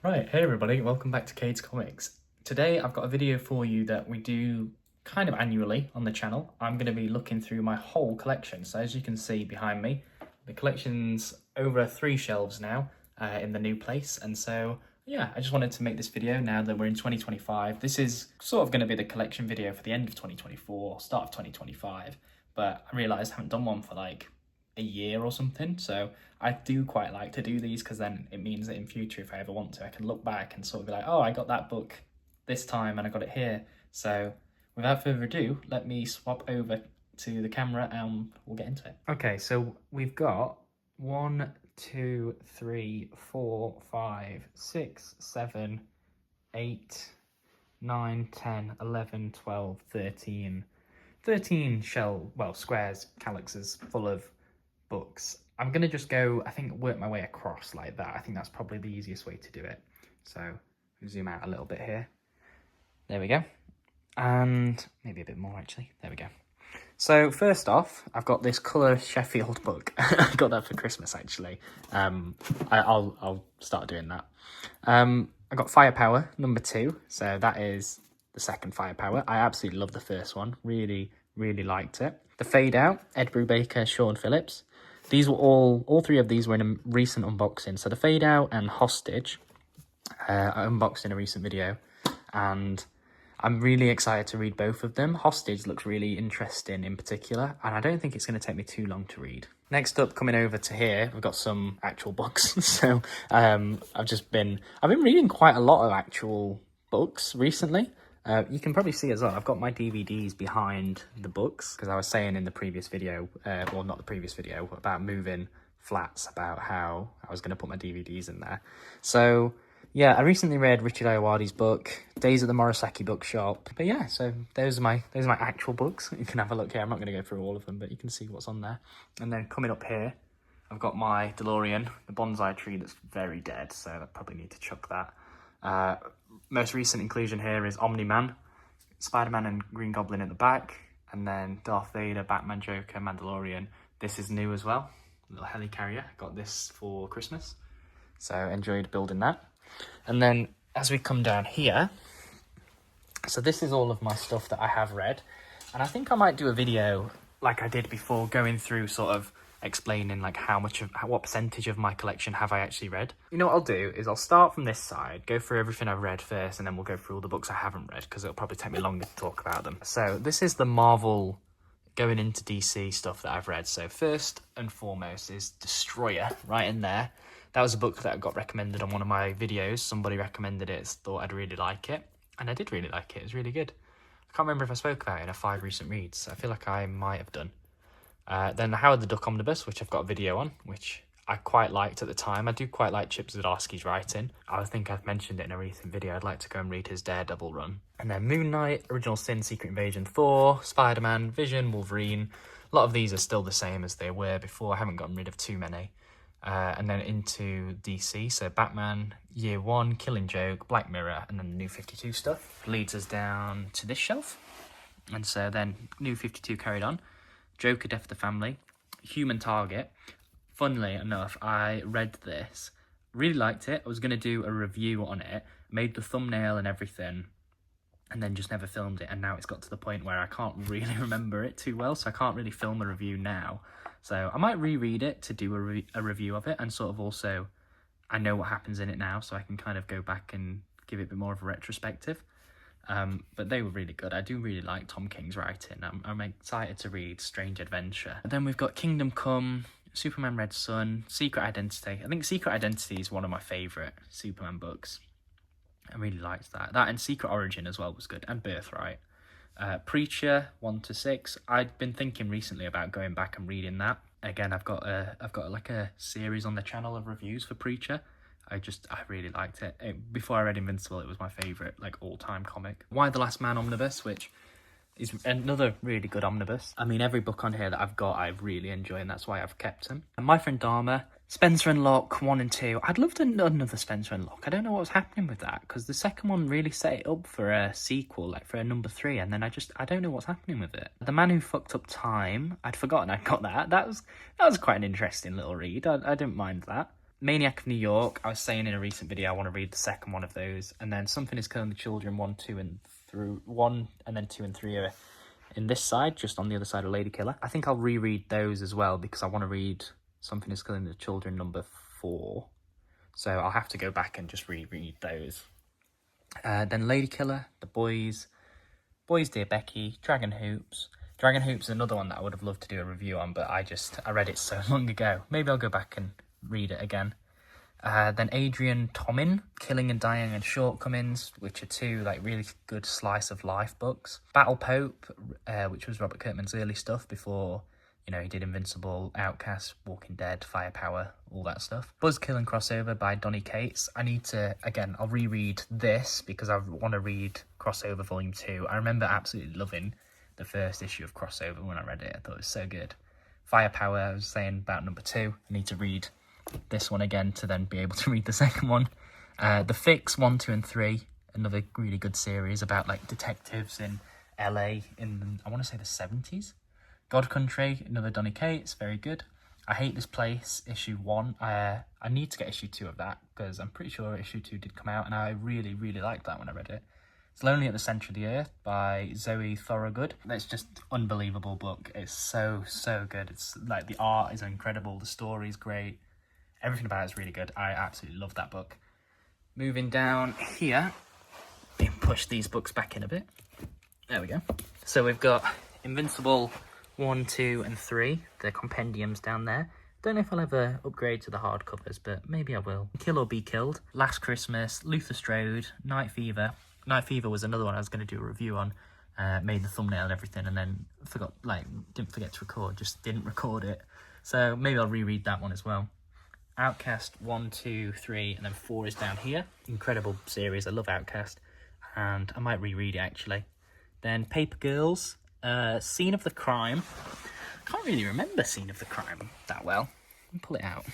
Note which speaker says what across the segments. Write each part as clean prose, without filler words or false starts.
Speaker 1: Right, hey everybody, welcome back to Cade's Comics. Today I've got a video for you that we do kind of annually on the channel. I'm going to be looking through my whole collection. So as you can see behind me, the collection's over 3 shelves now in the new place. And so, yeah, I just wanted to make this video now that we're in 2025. This is sort of going to be the collection video for the end of 2024, start of 2025. But I realised I haven't done one for like a year or something, so I do quite like to do these because then it means that in future, if I ever want to, I can look back and sort of be like, oh, I got that book this time and I got it here. So without further ado, let me swap over to the camera and we'll get into it. Okay, so we've got 1, 2, 3, 4, 5, 6, 7, 8, 9, 10, 11, 12, 13 squares, calyxes full of books. I'm going to just go, I think, work my way across like that. I think that's probably the easiest way to do it. So zoom out a little bit here. There we go. And maybe a bit more actually. There we go. So first off, I've got this colour Sheffield book. I got that for Christmas actually. I'll start doing that. I got Firepower number 2. So that is the second Firepower. I absolutely love the first one. Really liked it. The Fade Out, Ed Brubaker, Sean Phillips. These were all 3 of these were in a recent unboxing. So the Fade Out and Hostage, I unboxed in a recent video, and I'm really excited to read both of them. Hostage looks really interesting in particular, and I don't think it's going to take me too long to read. Next up, coming over to here, we've got some actual books. So I've been reading quite a lot of actual books recently. You can probably see as well, I've got my DVDs behind the books, because I was saying in the previous video, well, not the previous video, about moving flats, about how I was going to put my DVDs in there. So, yeah, I recently read Richard Ayoade's book, Days at the Morosaki Bookshop. But yeah, so those are my actual books. You can have a look here. I'm not going to go through all of them, but you can see what's on there. And then coming up here, I've got my DeLorean, the bonsai tree that's very dead, so I probably need to chuck that. Most recent inclusion here is Omni-Man, Spider-Man and Green Goblin at the back, and then Darth Vader, Batman, Joker, Mandalorian. This is new as well, little helicarrier. Got this for Christmas, so enjoyed building that. And then as we come down here, so this is all of my stuff that I have read, and I think I might do a video like I did before, going through sort of explaining like what percentage of my collection have I actually read. You know what I'll do is I'll start from this side, go through everything I've read first, and then we'll go through all the books I haven't read, because it'll probably take me longer to talk about them. So this is the Marvel going into DC stuff that I've read. So first and foremost is Destroyer, right in there. That was a book that got recommended on one of my videos. Somebody recommended it, thought I'd really like it, and I did really like it. It was really good. I can't remember if I spoke about it in a 5 recent reads. I feel like I might have done. Then the Howard the Duck Omnibus, which I've got a video on, which I quite liked at the time. I do quite like Chip Zdarsky's writing. I think I've mentioned it in a recent video. I'd like to go and read his Daredevil run. And then Moon Knight, Original Sin, Secret Invasion, Thor, Spider-Man, Vision, Wolverine. A lot of these are still the same as they were before. I haven't gotten rid of too many. And then into DC, so Batman, Year One, Killing Joke, Black Mirror, and then the New 52 stuff. Leads us down to this shelf. And so then New 52 carried on. Joker, Death of the Family, Human Target. Funnily enough, I read this, really liked it. I was going to do a review on it, made the thumbnail and everything, and then just never filmed it. And now it's got to the point where I can't really remember it too well, so I can't really film a review now. So I might reread it to do a review of it, and sort of also, I know what happens in it now, so I can kind of go back and give it a bit more of a retrospective. But they were really good. I do really like Tom King's writing. I'm excited to read Strange Adventure. And then we've got Kingdom Come, Superman Red Sun, Secret Identity. I think Secret Identity is one of my favourite Superman books. I really liked that. That and Secret Origin as well was good, and Birthright. Preacher 1 to 6. I'd been thinking recently about going back and reading that. Again, I've got like a series on the channel of reviews for Preacher. I really liked it. Before I read Invincible, it was my favourite, like, all-time comic. Why the Last Man Omnibus, which is another really good omnibus. I mean, every book on here that I've got, I really enjoy, and that's why I've kept them. And My Friend Dharma, Spencer and Locke 1 and 2. I'd love to another Spencer and Locke. I don't know what was happening with that, because the second one really set it up for a sequel, like for a number 3, and then I don't know what's happening with it. The Man Who Fucked Up Time, I'd forgotten I got that. That was quite an interesting little read. I didn't mind that. Maniac of New York, I was saying in a recent video I want to read the second one of those, and then Something is Killing the Children 1, 2 and 1 and then 2 and 3 are in this side, just on the other side of Lady Killer. I think I'll reread those as well because I want to read Something is Killing the Children number 4. So I'll have to go back and just reread those. Then Lady Killer, The Boys, Boys Dear Becky, Dragon Hoops. Dragon Hoops is another one that I would have loved to do a review on, but I read it so long ago. Maybe I'll go back and read it again. Then Adrian Tomin, Killing and Dying and Shortcomings, which are 2 like really good slice of life books. Battle Pope, which was Robert Kirkman's early stuff before, you know, he did Invincible, Outcast, Walking Dead, Firepower, all that stuff. Buzzkill and Crossover by Donny Cates. I need to, again, I'll reread this because I want to read Crossover Volume 2. I remember absolutely loving the first issue of Crossover when I read it. I thought it was so good. Firepower, I was saying about number 2. I need to read this one again to then be able to read the second one. The Fix 1, 2 and 3, another really good series about like detectives in LA in, I want to say, the 70s. God Country, another Donny Cates, very good. I Hate This Place, issue 1. I need to get issue 2 of that because I'm pretty sure issue 2 did come out and I really, really liked that when I read it. It's Lonely at the Centre of the Earth by Zoe Thorogood. It's just unbelievable book. It's so, so good. It's like the art is incredible. The story's great. Everything about it is really good. I absolutely love that book. Moving down here, push these books back in a bit. There we go. So we've got Invincible 1, 2 and 3. The compendiums down there. Don't know if I'll ever upgrade to the hardcovers, but maybe I will. Kill or Be Killed, Last Christmas, Luther Strode, Night Fever. Night Fever was another one I was going to do a review on. Made the thumbnail and everything and then didn't forget to record, just didn't record it. So maybe I'll reread that one as well. Outcast 1, 2, 3 and then 4 is down here. Incredible series, I love Outcast. And I might reread it actually. Then Paper Girls, Scene of the Crime. I can't really remember Scene of the Crime that well. Let me pull it out.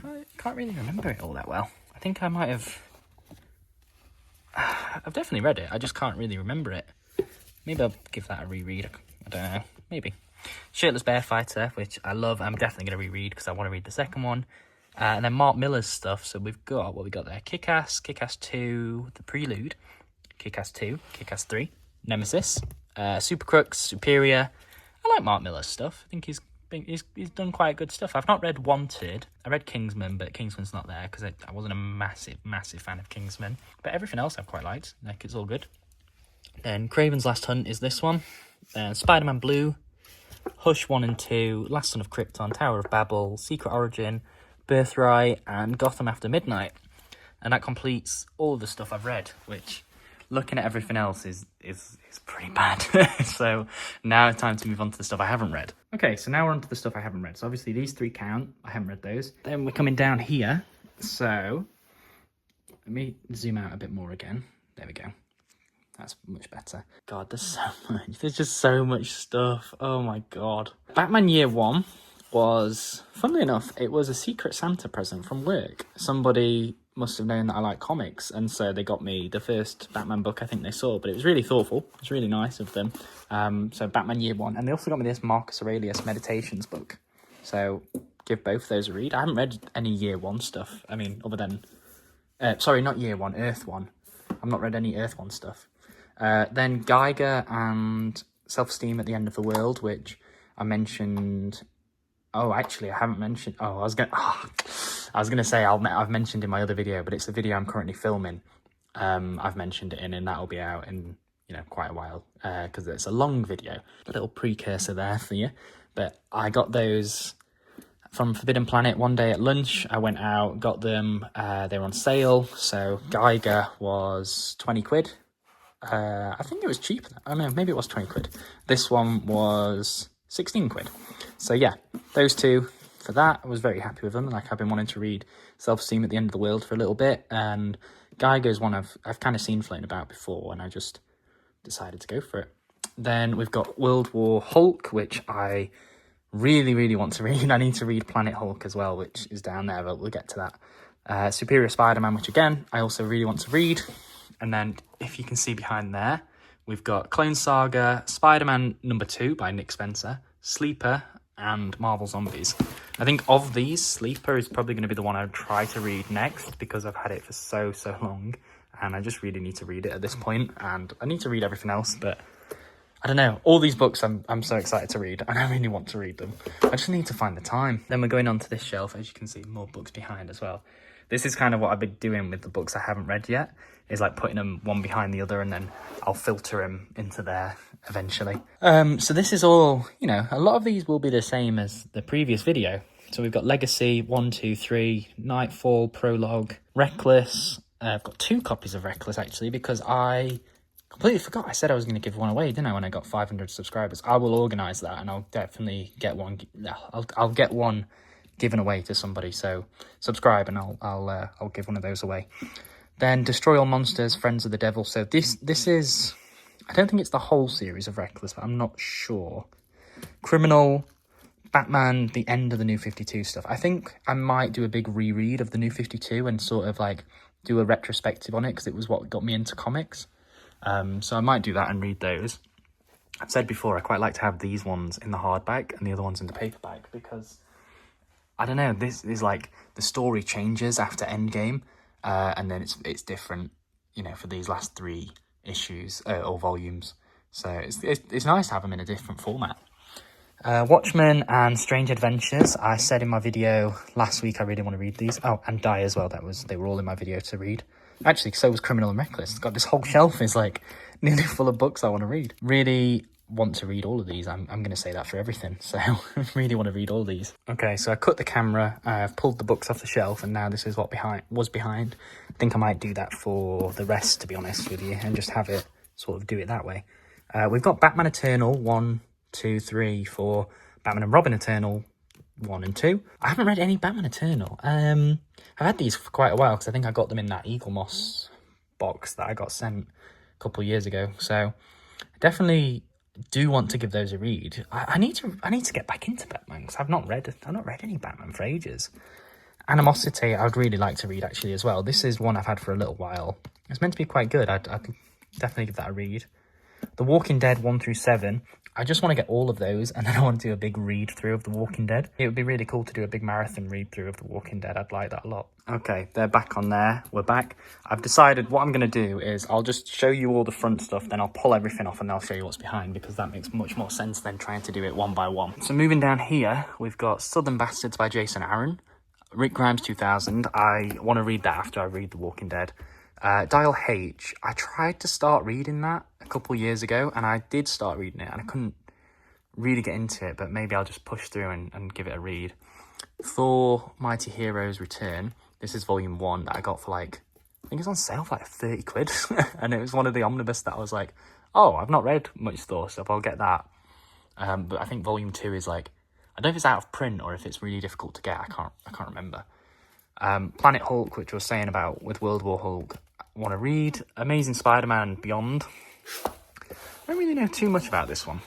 Speaker 1: I can't really remember it all that well. I think I might have... I've definitely read it, I just can't really remember it. Maybe I'll give that a reread, I don't know, maybe. Shirtless Bear Fighter, which I love, I'm definitely going to reread because I want to read the second one. And then Mark Miller's stuff, so we've got, what we got there? Kick-Ass, Kick-Ass 2, The Prelude, Kick-Ass 2, Kick-Ass 3, Nemesis, Super Crooks, Superior. I like Mark Miller's stuff, I think he's done quite good stuff. I've not read Wanted. I read Kingsman, but Kingsman's not there because I wasn't a massive fan of Kingsman. But everything else I've quite liked. Like, it's all good. Then Craven's Last Hunt is this one. Then Spider-Man Blue, Hush 1 and 2, Last Son of Krypton, Tower of Babel, Secret Origin, Birthright, and Gotham After Midnight. And that completes all of the stuff I've read, which, looking at everything else, is pretty bad. So now it's time to move on to the stuff I haven't read. Okay, so now we're on to the stuff I haven't read. So obviously these 3 count. I haven't read those. Then we're coming down here. So let me zoom out a bit more again. There we go. That's much better. God, there's so much. There's just so much stuff. Oh my God. Batman Year 1 was, funnily enough, it was a Secret Santa present from work. Somebody must have known that I like comics, and so they got me the first Batman book I think they saw, but it was really thoughtful. It was really nice of them. So Batman Year 1, and they also got me this Marcus Aurelius Meditations book. So give both those a read. I haven't read any Year 1 stuff. I mean, other than... sorry, not Year 1, Earth 1. I've not read any Earth 1 stuff. Then Geiger and Self-Esteem at the End of the World, which I mentioned... Oh, actually, I haven't mentioned... I was gonna say I've mentioned in my other video, but it's the video I'm currently filming. I've mentioned it in, and that'll be out in, quite a while, because it's a long video. A little precursor there for you. But I got those from Forbidden Planet one day at lunch. I went out, got them. They were on sale. So Geiger was 20 quid. I think it was cheaper. I don't know, maybe it was 20 quid. This one was 16 quid. So yeah, those two for that. I was very happy with them. Like, I've been wanting to read Self-Esteem at the End of the World for a little bit, and Geiger's one I've kind of seen floating about before, and I just decided to go for it. Then we've got World War Hulk, which I really, really want to read. I need to read Planet Hulk as well, which is down there, but we'll get to that. Superior Spider-Man, which again, I also really want to read. And then, if you can see behind there, we've got Clone Saga, Spider-Man number 2 by Nick Spencer, Sleeper, and Marvel Zombies. I think of these, Sleeper is probably going to be the one I would try to read next because I've had it for so long, and I just really need to read it at this point, and I need to read everything else, but I don't know. All these books I'm so excited to read, and I really want to read them. I just need to find the time. Then we're going on to this shelf. As you can see, more books behind as well. This is kind of what I've been doing with the books I haven't read yet, is like putting them one behind the other, and then I'll filter them into there eventually. So this is all, you know, a lot of these will be the same as the previous video. So we've got Legacy, 1, 2, 3, Nightfall, Prologue, Reckless. I've got 2 copies of Reckless actually, because I completely forgot. I said I was going to give one away, didn't I, when I got 500 subscribers? I will organise that, and I'll definitely get one. I'll get one given away to somebody. So subscribe, and I'll give one of those away. Then Destroy All Monsters, Friends of the Devil. So this is, I don't think it's the whole series of Reckless, but I'm not sure. Criminal, Batman, the end of the New 52 stuff. I think I might do a big reread of the New 52 and sort of like do a retrospective on it, because it was what got me into comics. So I might do that and read those. I've said before, I quite like to have these ones in the hardback and the other ones in the paperback, because I don't know, this is like the story changes after Endgame, and then it's different, you know, for these last 3 issues or volumes. So it's nice to have them in a different format. Watchmen and Strange Adventures. I said in my video last week I really want to read these. Oh, and Die as well. They were all in my video to read. Actually, so was Criminal and Reckless. God, this whole shelf is like nearly full of books I want to read. Really want to read all of these. I'm going to say that for everything. So I really want to read all these. Okay, so I cut the camera. I've pulled the books off the shelf, and now this is what was behind. I think I might do that for the rest, to be honest with you, and just have it sort of do it that way. We've got Batman Eternal 1, 2, 3, 4. Batman and Robin Eternal 1 and 2. I haven't read any Batman Eternal. I've had these for quite a while, because I think I got them in that Eagle Moss box that I got sent a couple of years ago. So I definitely do want to give those a read. I need to get back into Batman, because I've not read any Batman for ages. Animosity I'd really like to read actually as well. This is one I've had for a little while. It's meant to be quite good. I'd definitely give that a read. The Walking Dead 1 through 7. I just want to get all of those, and then I want to do a big read through of The Walking Dead. It would be really cool to do a big marathon read through of The Walking Dead. I'd like that a lot. Okay, they're back on there. We're back. I've decided what I'm going to do is I'll just show you all the front stuff, then I'll pull everything off and I'll show you what's behind, because that makes much more sense than trying to do it one by one. So moving down here, we've got Southern Bastards by Jason Aaron. Rick Grimes 2000. I want to read that after I read The Walking Dead. Dial H. I tried to start reading that a couple years ago, and I did start reading it, and I couldn't really get into it, but maybe I'll just push through and give it a read. Thor Mighty Heroes Return. This is volume 1 that I got for like, I think it's on sale for like 30 quid. And it was one of the Omnibus that I was like, oh, I've not read much Thor stuff, I'll get that. But I think volume 2 is like, I don't know if it's out of print or if it's really difficult to get. I can't remember. Planet Hulk, which I was saying about with World War Hulk, I want to read. Amazing Spider-Man Beyond. I don't really know too much about this one.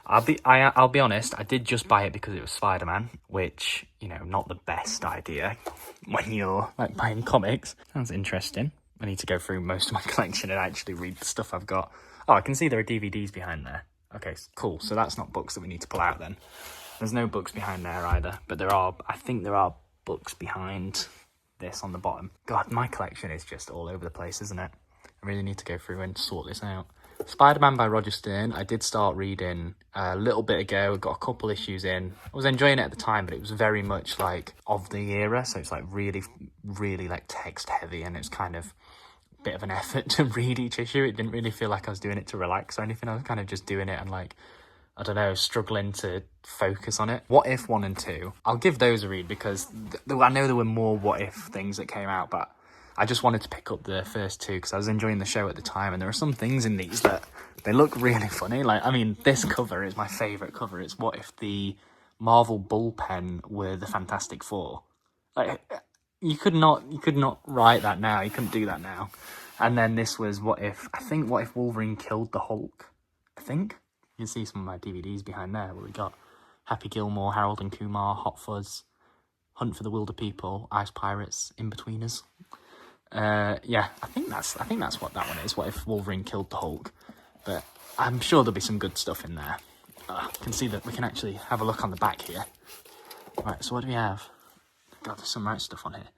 Speaker 1: I'll be honest, I did just buy it because it was Spider-Man, which, you know, not the best idea when you're like buying comics. Sounds interesting. I need to go through most of my collection and actually read the stuff I've got. Oh, I can see there are DVDs behind there. Okay, cool. So that's not books that we need to pull out then. There's no books behind there either, but I think there are books behind this on the bottom. God, my collection is just all over the place, isn't it? I really need to go through and sort this out. Spider-Man by Roger Stern. I did start reading a little bit ago. Got a couple issues in. I was enjoying it at the time, but it was very much like of the era. So it's like really, really like text heavy, and it's kind of a bit of an effort to read each issue. It didn't really feel like I was doing it to relax or anything. I was kind of just doing it and like, I don't know, struggling to focus on it. What If 1 and 2. I'll give those a read because I know there were more What If things that came out, but I just wanted to pick up the first 2 because I was enjoying the show at the time, and there are some things in these that they look really funny. Like, I mean, this cover is my favourite cover. It's what if the Marvel bullpen were the Fantastic Four. Like, you could not write that now. You couldn't do that now. And then this was what if Wolverine killed the Hulk. I think. You can see some of my DVDs behind there where we got Happy Gilmore, Harold and Kumar, Hot Fuzz, Hunt for the Wilder People, Ice Pirates, In-Betweeners. Yeah, I think that's what that one is. What if Wolverine killed the Hulk? But I'm sure there'll be some good stuff in there. You can see that we can actually have a look on the back here. Right, so what do we have? God, there's some right stuff on here.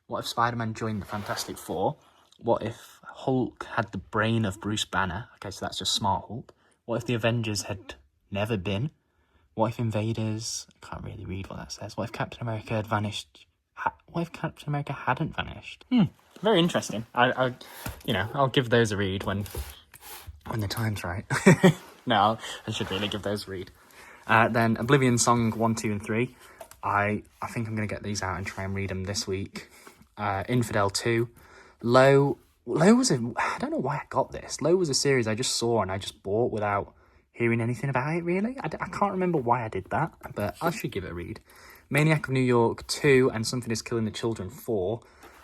Speaker 1: What if Spider-Man joined the Fantastic Four? What if Hulk had the brain of Bruce Banner? Okay, so that's just Smart Hulk. What if the Avengers had never been? What if Invaders... I can't really read what that says. What if Captain America had vanished? What if Captain America hadn't vanished? Very interesting. I'll give those a read when the time's right. No, I should really give those a read. Then Oblivion Song 1, 2, and 3. I think I'm going to get these out and try and read them this week. Infidel 2. Low was I don't know why I got this. Low was a series I just saw and I just bought without hearing anything about it, really. I can't remember why I did that, but I should give it a read. Maniac of New York 2 and Something is Killing the Children 4.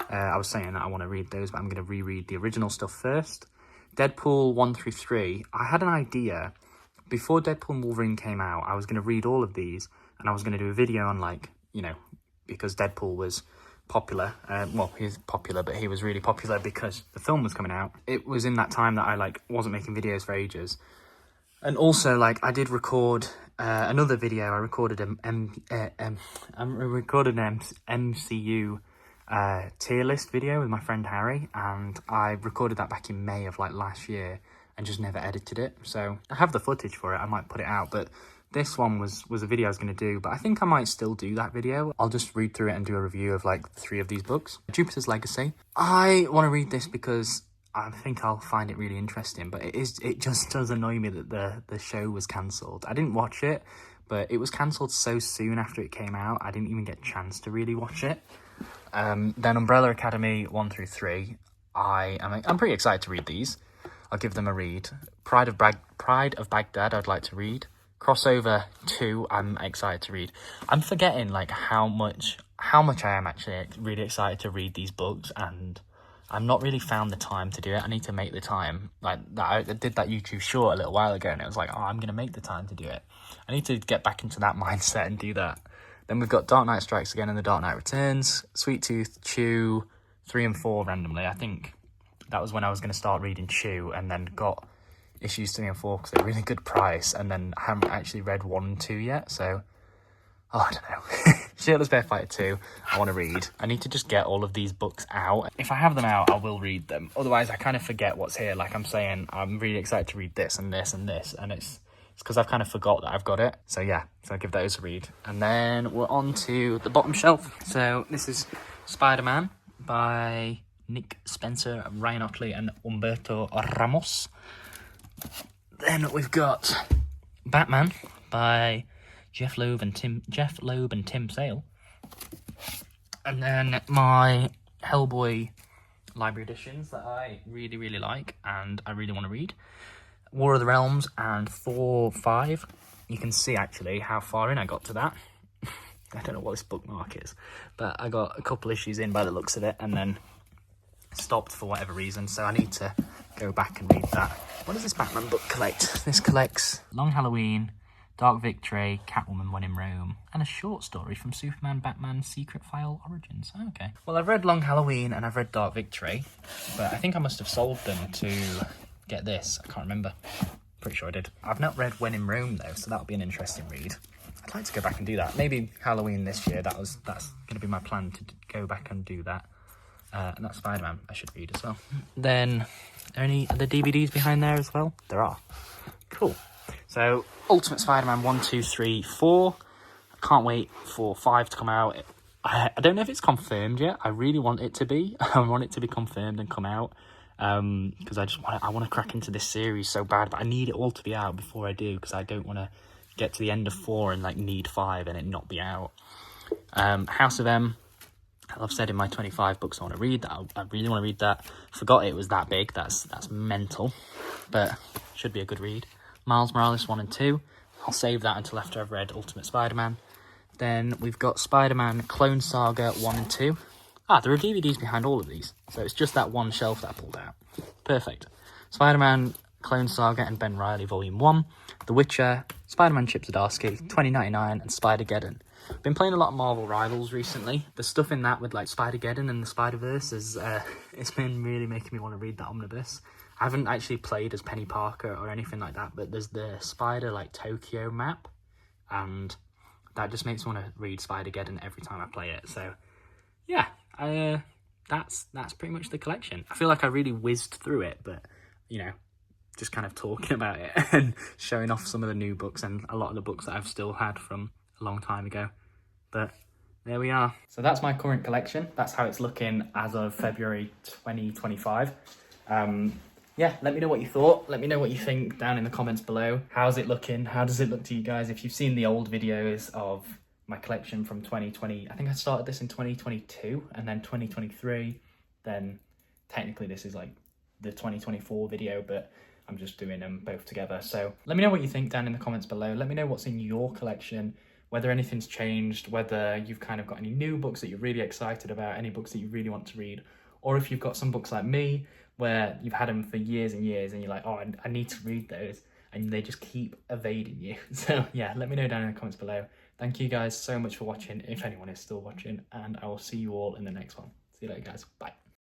Speaker 1: I was saying that I want to read those, but I'm going to reread the original stuff first. Deadpool 1 through 3. I had an idea. Before Deadpool and Wolverine came out, I was going to read all of these, and I was going to do a video on, because Deadpool was popular. He's popular, but he was really popular because the film was coming out. It was in that time that I, wasn't making videos for ages. And also, I did record another video. I recorded an MCU tier list video with my friend Harry, and I recorded that back in May of last year and just never edited it. So I have the footage for it. I might put it out, but this one was a video I was going to do, but I think I might still do that video. I'll just read through it and do a review of 3 of these books. Jupiter's Legacy. I want to read this because I think I'll find it really interesting, but it just does annoy me that the show was cancelled. I didn't watch it, but it was cancelled so soon after it came out, I didn't even get a chance to really watch it. Then Umbrella Academy 1 through 3. I'm pretty excited to read these. I'll give them a read. Pride of Baghdad I'd like to read. Crossover 2 I'm excited to read. I'm forgetting how much I am actually really excited to read these books, and I've not really found the time to do it. I need to make the time. I did that YouTube short a little while ago, and it was I'm going to make the time to do it. I need to get back into that mindset and do that. Then we've got Dark Knight Strikes Again and The Dark Knight Returns, Sweet Tooth, Chew, 3 and 4 randomly. I think that was when I was going to start reading Chew, and then got issues 3 and 4 because they're really good price, and then I haven't actually read 1 and 2 yet, so I don't know. Shirtless Bear Fighter 2, I want to read. I need to just get all of these books out. If I have them out, I will read them. Otherwise, I kind of forget what's here. I'm saying, I'm really excited to read this and this and this, and it's because I've kind of forgot that I've got it. So yeah, so I'll give those a read. And then we're on to the bottom shelf. So this is Spider-Man by Nick Spencer, Ryan Otley, and Humberto Ramos. Then we've got Batman by Jeff Loeb and Tim Sale. And then my Hellboy library editions that I really, really like and I really want to read. War of the Realms and 4-5. You can see actually how far in I got to that. I don't know what this bookmark is, but I got a couple issues in by the looks of it and then stopped for whatever reason, so I need to go back and read that. What does this Batman book collect? This collects Long Halloween, Dark Victory, Catwoman When in Rome, and a short story from Superman Batman Secret File Origins. Oh, okay. Well, I've read Long Halloween and I've read Dark Victory, but I think I must have sold them to get this. I can't remember. Pretty sure I did. I've not read When in Rome though, so that'll be an interesting read. I'd like to go back and do that. Maybe Halloween this year. That's going to be my plan, to go back and do that. And that's Spider-Man I should read as well. Then, are there any other DVDs behind there as well? There are. Cool. So, Ultimate Spider-Man 1, 2, 3, 4. I can't wait for 5 to come out. I don't know if it's confirmed yet. I really want it to be. I want it to be confirmed and come out. Because I want to crack into this series so bad. But I need it all to be out before I do. Because I don't want to get to the end of 4 and need 5 and it not be out. House of M. I've said in my 25 books I want to read that. I really want to read that. Forgot it was that big. That's mental. But should be a good read. Miles Morales 1 and 2. I'll save that until after I've read Ultimate Spider-Man. Then we've got Spider-Man Clone Saga 1 and 2. There are DVDs behind all of these. So it's just that one shelf that I pulled out. Perfect. Spider-Man Clone Saga and Ben Reilly Volume 1. The Witcher, Spider-Man Chip Zdarsky, 2099, and Spider-Geddon. Been playing a lot of Marvel Rivals recently. The stuff in that with like Spider-Geddon and the Spider-Verse is it's been really making me want to read that Omnibus. I haven't actually played as Penny Parker or anything like that, but there's the Spider like Tokyo map, and that just makes me want to read Spider-Geddon every time I play it. So yeah, that's pretty much the collection. I feel like I really whizzed through it, but you know, just kind of talking about it and showing off some of the new books and a lot of the books that I've still had from a long time ago. But there we are. So that's my current collection. That's how it's looking as of February 2025. Yeah, let me know what you thought. Let me know what you think down in the comments below. How's it looking? How does it look to you guys? If you've seen the old videos of my collection from 2020, I think I started this in 2022 and then 2023. Then technically this is like the 2024 video, but I'm just doing them both together. So let me know what you think down in the comments below. Let me know what's in your collection, whether anything's changed, whether you've kind of got any new books that you're really excited about, any books that you really want to read, or if you've got some books like me where you've had them for years and years and you're like, oh, I need to read those, and they just keep evading you. So yeah, let me know down in the comments below. Thank you guys so much for watching, if anyone is still watching, and I will see you all in the next one. See you later, guys. Bye.